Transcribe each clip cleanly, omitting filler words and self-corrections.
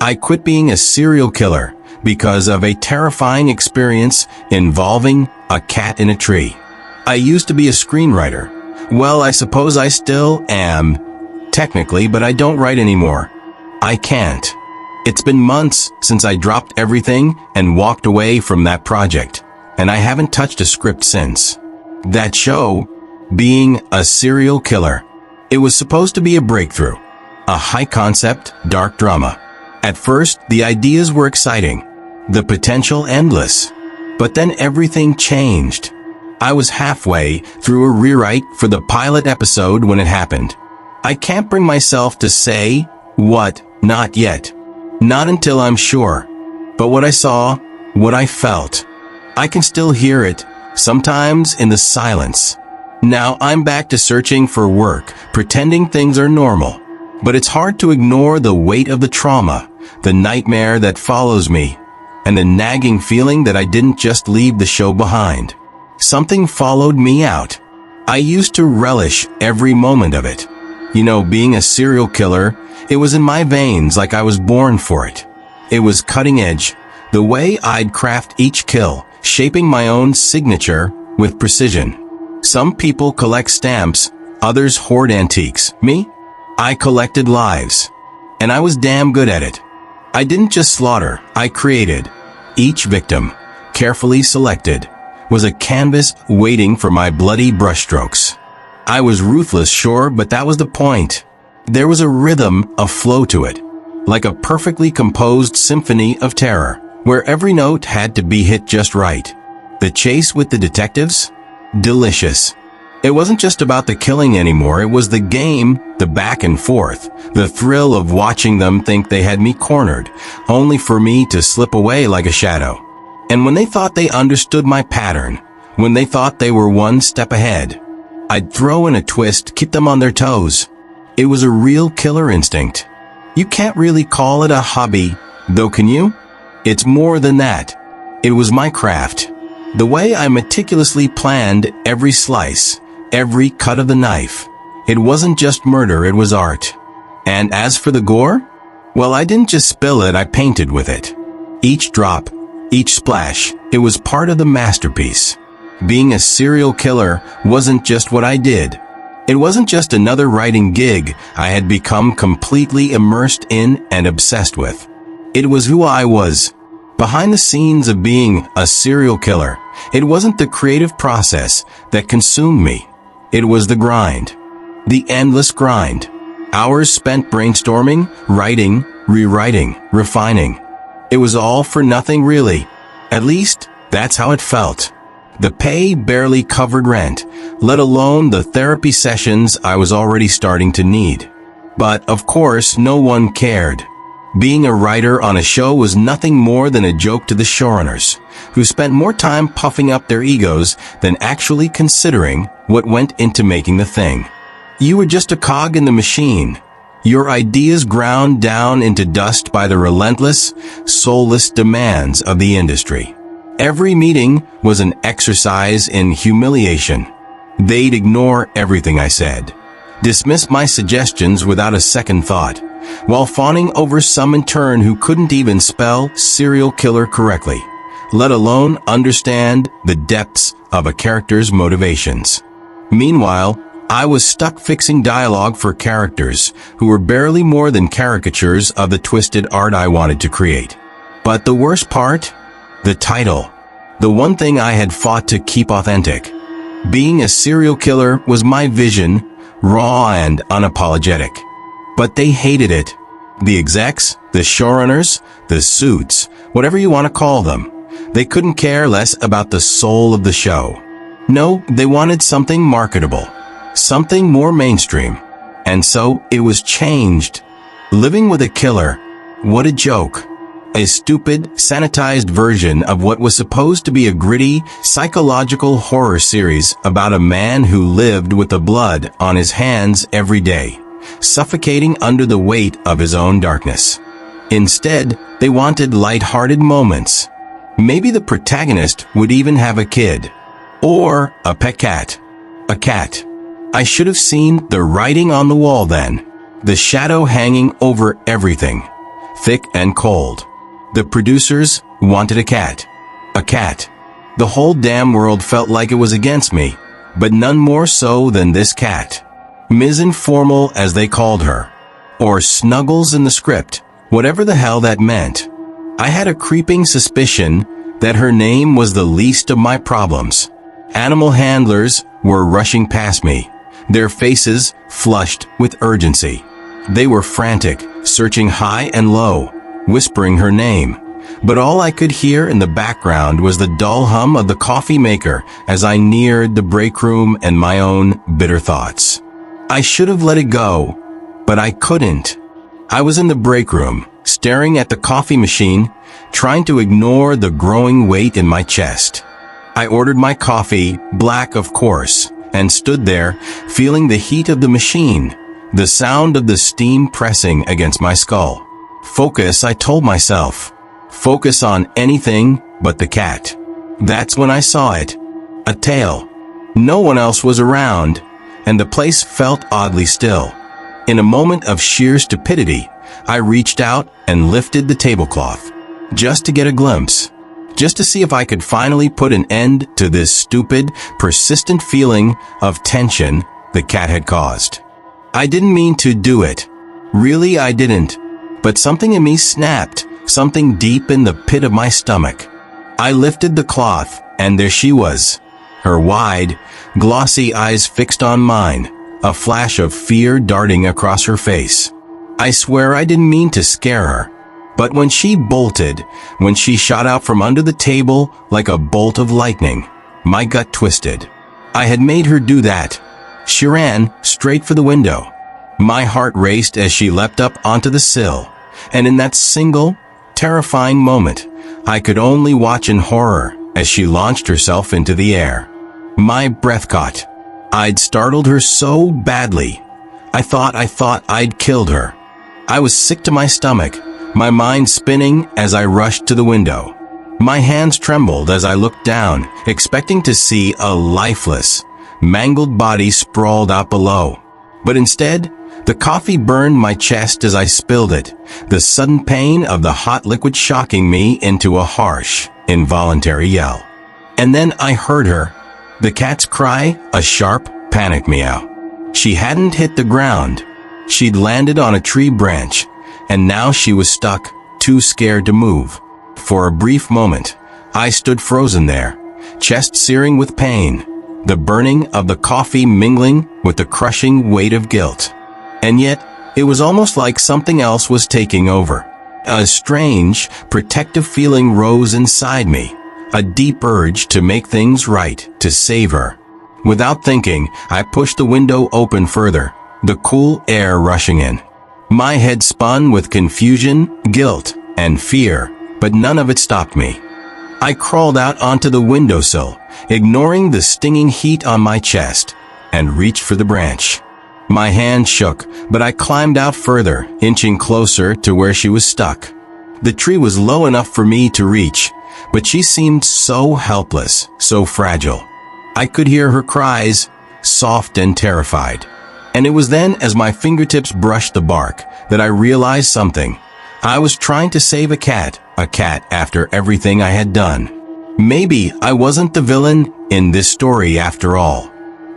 I quit being a serial killer because of a terrifying experience involving a cat in a tree. I used to be a screenwriter. Well, I suppose I still am, technically, but I don't write anymore. I can't. It's been months since I dropped everything and walked away from that project, and I haven't touched a script since. That show, being a serial killer, it was supposed to be a breakthrough, a high-concept, dark drama. At first, the ideas were exciting, the potential endless, but then everything changed. I was halfway through a rewrite for the pilot episode when it happened. I can't bring myself to say what, not yet. Not until I'm sure. But what I saw, what I felt, I can still hear it, sometimes in the silence. Now I'm back to searching for work, pretending things are normal. But it's hard to ignore the weight of the trauma, the nightmare that follows me, and the nagging feeling that I didn't just leave the show behind. Something followed me out. I used to relish every moment of it. You know, being a serial killer, it was in my veins like I was born for it. It was cutting edge, the way I'd craft each kill, shaping my own signature with precision. Some people collect stamps, others hoard antiques. Me? I collected lives. And I was damn good at it. I didn't just slaughter, I created. Each victim, carefully selected, was a canvas waiting for my bloody brushstrokes. I was ruthless, sure, but that was the point. There was a rhythm, a flow to it, like a perfectly composed symphony of terror, where every note had to be hit just right. The chase with the detectives? Delicious. It wasn't just about the killing anymore, it was the game, the back and forth, the thrill of watching them think they had me cornered, only for me to slip away like a shadow. And when they thought they understood my pattern, when they thought they were one step ahead, I'd throw in a twist, keep them on their toes. It was a real killer instinct. You can't really call it a hobby, though, can you? It's more than that. It was my craft. The way I meticulously planned every slice, every cut of the knife. It wasn't just murder, it was art. And as for the gore? Well, I didn't just spill it, I painted with it. Each drop, each splash, it was part of the masterpiece. Being a serial killer wasn't just what I did. It wasn't just another writing gig I had become completely immersed in and obsessed with. It was who I was. Behind the scenes of being a serial killer, it wasn't the creative process that consumed me. It was the grind. The endless grind. Hours spent brainstorming, writing, rewriting, refining. It was all for nothing, really. At least, that's how it felt. The pay barely covered rent, let alone the therapy sessions I was already starting to need. But, of course, no one cared. Being a writer on a show was nothing more than a joke to the showrunners, who spent more time puffing up their egos than actually considering what went into making the thing. You were just a cog in the machine. Your ideas ground down into dust by the relentless, soulless demands of the industry. Every meeting was an exercise in humiliation. They'd ignore everything I said, dismiss my suggestions without a second thought, while fawning over some intern who couldn't even spell serial killer correctly, let alone understand the depths of a character's motivations. Meanwhile, I was stuck fixing dialogue for characters who were barely more than caricatures of the twisted art I wanted to create. But the worst part? The title. The one thing I had fought to keep authentic. Being a serial killer was my vision, raw and unapologetic. But they hated it. The execs, the showrunners, the suits, whatever you want to call them. They couldn't care less about the soul of the show. No, they wanted something marketable, something more mainstream. And so it was changed. Living with a killer. What a joke. A stupid, sanitized version of what was supposed to be a gritty, psychological horror series about a man who lived with the blood on his hands every day, suffocating under the weight of his own darkness. Instead, they wanted light-hearted moments. Maybe the protagonist would even have a kid. Or a pet cat. A cat. I should have seen the writing on the wall then. The shadow hanging over everything. thick and cold. The producers wanted a cat. A cat. The whole damn world felt like it was against me, but none more so than this cat. Ms. Informal, as they called her. Or Snuggles in the script, whatever the hell that meant. I had a creeping suspicion that her name was the least of my problems. Animal handlers were rushing past me, their faces flushed with urgency. They were frantic, searching high and low, whispering her name. But all I could hear in the background was the dull hum of the coffee maker as I neared the break room and my own bitter thoughts. I should have let it go, but I couldn't. I was in the break room, staring at the coffee machine, trying to ignore the growing weight in my chest. I ordered my coffee, black of course, and stood there, feeling the heat of the machine, the sound of the steam pressing against my skull. Focus, I told myself. Focus on anything but the cat. That's when I saw it. A tail. No one else was around, and the place felt oddly still. In a moment of sheer stupidity, I reached out and lifted the tablecloth, just to get a glimpse, just to see if I could finally put an end to this stupid, persistent feeling of tension the cat had caused. I didn't mean to do it. Really, I didn't. But something in me snapped, something deep in the pit of my stomach. I lifted the cloth, and there she was, her wide, glossy eyes fixed on mine, a flash of fear darting across her face. I swear I didn't mean to scare her, but when she bolted, when she shot out from under the table like a bolt of lightning, my gut twisted. I had made her do that. She ran straight for the window. My heart raced as she leapt up onto the sill, and in that single, terrifying moment, I could only watch in horror as she launched herself into the air. My breath caught. I'd startled her so badly. I thought I'd killed her. I was sick to my stomach, my mind spinning as I rushed to the window. My hands trembled as I looked down, expecting to see a lifeless, mangled body sprawled out below. But instead, the coffee burned my chest as I spilled it, the sudden pain of the hot liquid shocking me into a harsh, involuntary yell. And then I heard her, the cat's cry, a sharp, panic meow. She hadn't hit the ground. She'd landed on a tree branch, and now she was stuck, too scared to move. For a brief moment, I stood frozen there, chest searing with pain, the burning of the coffee mingling with the crushing weight of guilt. And yet, it was almost like something else was taking over. A strange, protective feeling rose inside me, a deep urge to make things right, to save her. Without thinking, I pushed the window open further, the cool air rushing in. My head spun with confusion, guilt, and fear, but none of it stopped me. I crawled out onto the windowsill, ignoring the stinging heat on my chest, and reached for the branch. My hand shook, but I climbed out further, inching closer to where she was stuck. The tree was low enough for me to reach, but she seemed so helpless, so fragile. I could hear her cries, soft and terrified. And it was then, as my fingertips brushed the bark, that I realized something. I was trying to save a cat after everything I had done. Maybe I wasn't the villain in this story after all.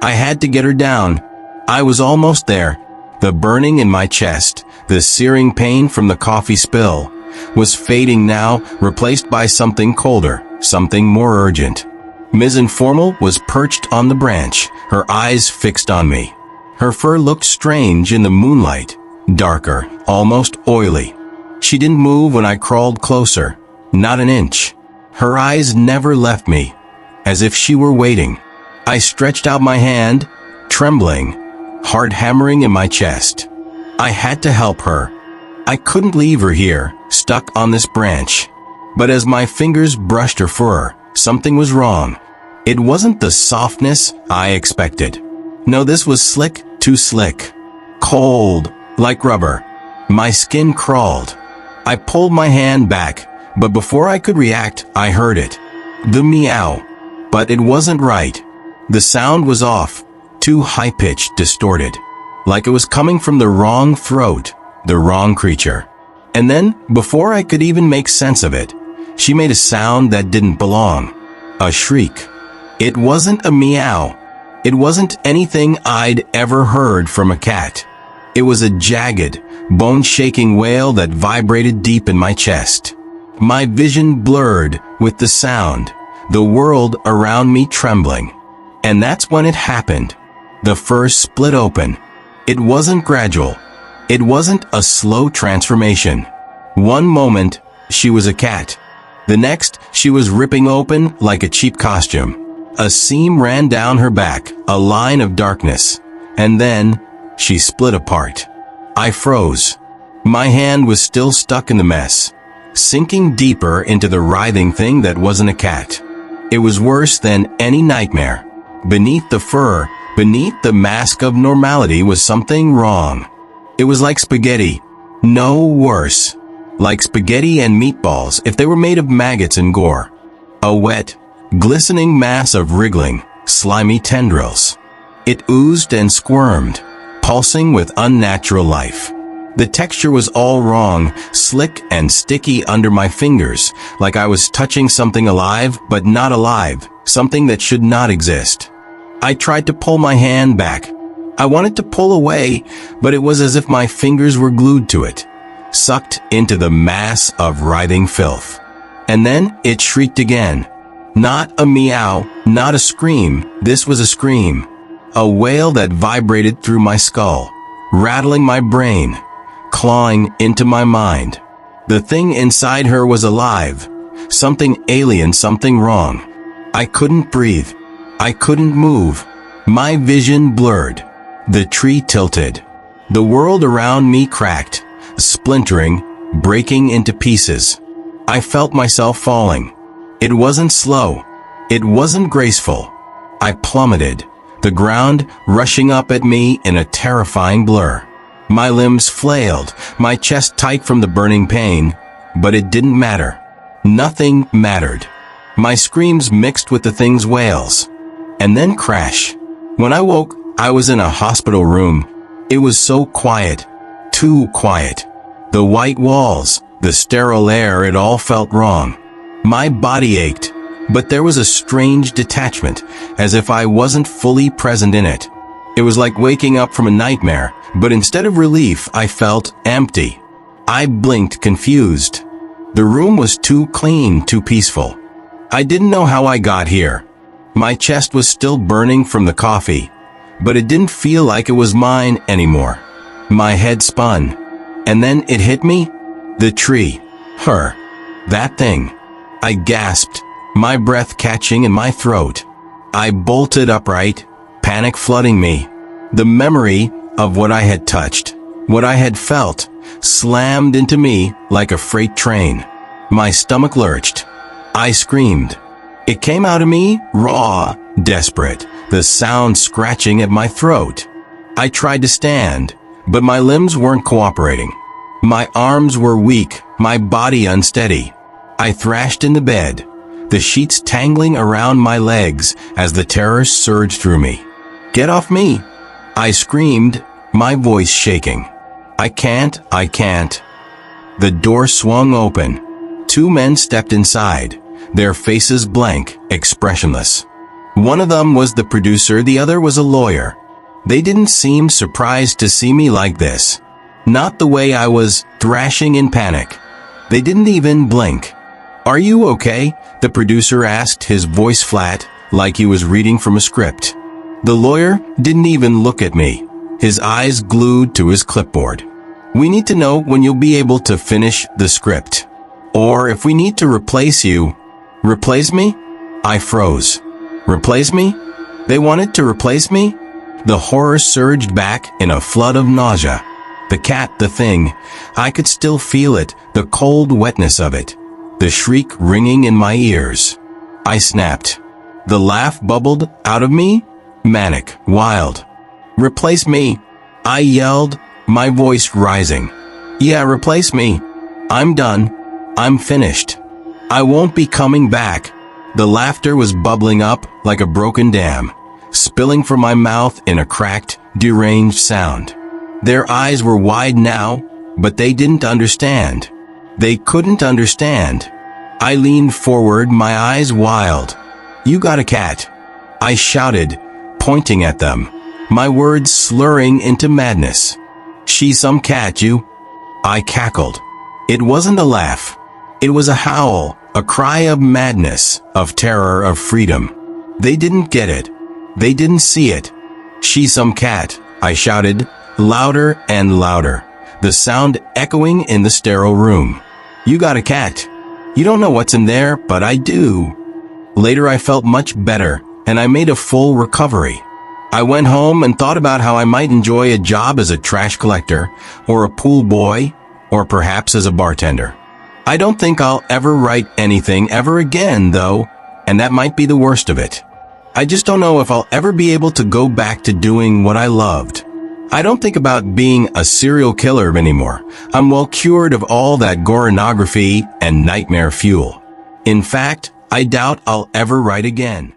I had to get her down. I was almost there. The burning in my chest, the searing pain from the coffee spill, was fading now, replaced by something colder, something more urgent. Ms. Informal was perched on the branch, her eyes fixed on me. Her fur looked strange in the moonlight, darker, almost oily. She didn't move when I crawled closer, not an inch. Her eyes never left me, as if she were waiting. I stretched out my hand, trembling, heart hammering in my chest. I had to help her. I couldn't leave her here, stuck on this branch. But as my fingers brushed her fur, something was wrong. It wasn't the softness I expected. No, this was slick, too slick. Cold, like rubber. My skin crawled. I pulled my hand back, but before I could react, I heard it. The meow. But it wasn't right. The sound was off, too high-pitched, distorted. Like it was coming from the wrong throat, the wrong creature. And then, before I could even make sense of it, she made a sound that didn't belong. A shriek. It wasn't a meow. It wasn't anything I'd ever heard from a cat. It was a jagged, bone-shaking wail that vibrated deep in my chest. My vision blurred with the sound, the world around me trembling. And that's when it happened. The fur split open. It wasn't gradual. It wasn't a slow transformation. One moment, she was a cat. The next, she was ripping open like a cheap costume. A seam ran down her back, a line of darkness. And then, she split apart. I froze. My hand was still stuck in the mess, sinking deeper into the writhing thing that wasn't a cat. It was worse than any nightmare. Beneath the fur, beneath the mask of normality was something wrong. It was like spaghetti. No worse. Like spaghetti and meatballs if they were made of maggots and gore. A wet, glistening mass of wriggling, slimy tendrils. It oozed and squirmed, pulsing with unnatural life. The texture was all wrong, slick and sticky under my fingers, like I was touching something alive but not alive, something that should not exist. I tried to pull my hand back. I wanted to pull away, but it was as if my fingers were glued to it, sucked into the mass of writhing filth. And then it shrieked again. Not a meow, not a scream. This was a scream. A wail that vibrated through my skull, rattling my brain, clawing into my mind. The thing inside her was alive. Something alien, something wrong. I couldn't breathe. I couldn't move. My vision blurred. The tree tilted. The world around me cracked, splintering, breaking into pieces. I felt myself falling. It wasn't slow. It wasn't graceful. I plummeted, the ground rushing up at me in a terrifying blur. My limbs flailed, my chest tight from the burning pain, but it didn't matter. Nothing mattered. My screams mixed with the thing's wails. And then crash. When I woke, I was in a hospital room. It was so quiet. Too quiet. The white walls, the sterile air, it all felt wrong. My body ached, but there was a strange detachment, as if I wasn't fully present in it. It was like waking up from a nightmare, but instead of relief, I felt empty. I blinked, confused. The room was too clean, too peaceful. I didn't know how I got here. My chest was still burning from the coffee, but it didn't feel like it was mine anymore. My head spun, and then it hit me. The tree. Her. That thing. I gasped, my breath catching in my throat. I bolted upright, panic flooding me. The memory of what I had touched, what I had felt, slammed into me like a freight train. My stomach lurched. I screamed. It came out of me, raw, desperate, the sound scratching at my throat. I tried to stand, but my limbs weren't cooperating. My arms were weak, my body unsteady. I thrashed in the bed, the sheets tangling around my legs as the terror surged through me. Get off me! I screamed, my voice shaking. I can't. The door swung open. Two men stepped inside, their faces blank, expressionless. One of them was the producer, the other was a lawyer. They didn't seem surprised to see me like this. Not the way I was thrashing in panic. They didn't even blink. Are you okay? The producer asked, his voice flat, like he was reading from a script. The lawyer didn't even look at me, his eyes glued to his clipboard. We need to know when you'll be able to finish the script. Or if we need to replace you. Replace me? I froze. Replace me? They wanted to replace me? The horror surged back in a flood of nausea. The cat, the thing, I could still feel it, the cold wetness of it, the shriek ringing in my ears. I snapped. The laugh bubbled out of me, manic, wild. Replace me, I yelled, my voice rising. Yeah, replace me. I'm done. I'm finished. I won't be coming back. The laughter was bubbling up like a broken dam, spilling from my mouth in a cracked, deranged sound. Their eyes were wide now, But they didn't understand. They couldn't understand. I leaned forward, my eyes wild. "You got a cat," I shouted, pointing at them, my words slurring into madness. "She's some cat, you." I cackled. It wasn't a laugh. It was a howl, a cry of madness, of terror, of freedom. They didn't get it. They didn't see it. "She's some cat," I shouted, louder and louder, the sound echoing in the sterile room. "You got a cat. You don't know what's in there, but I do." Later I felt much better, and I made a full recovery. I went home and thought about how I might enjoy a job as a trash collector, or a pool boy, or perhaps as a bartender. I don't think I'll ever write anything ever again, though, and that might be the worst of it. I just don't know if I'll ever be able to go back to doing what I loved. I don't think about being a serial killer anymore. I'm well cured of all that goronography and nightmare fuel. In fact, I doubt I'll ever write again.